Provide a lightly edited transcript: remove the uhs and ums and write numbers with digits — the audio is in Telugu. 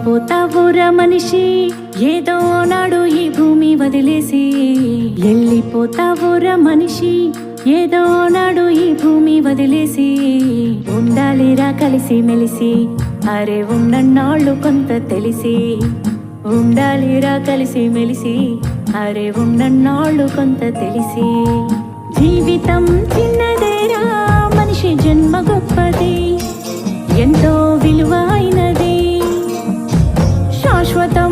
వెళ్ళిపోతావురా మనిషి ఏదో నాడు ఈ భూమి వదిలేసి. వెళ్ళిపోతావురా మనిషి ఏదో నాడు ఈ భూమి వదిలేసి. ఉండాలిరా కలిసి మెలిసి అరే ఉన్నన్నాళ్ళు కొంత తెలిసి. ఉండాలిరా కలిసి మెలిసి అరే ఉన్నన్నాళ్ళు కొంత తెలిసి. జీవితం చిన్నదేరా మనిషి జన్మ గొప్పది ఎంతో విలువైనది శాశ్వతం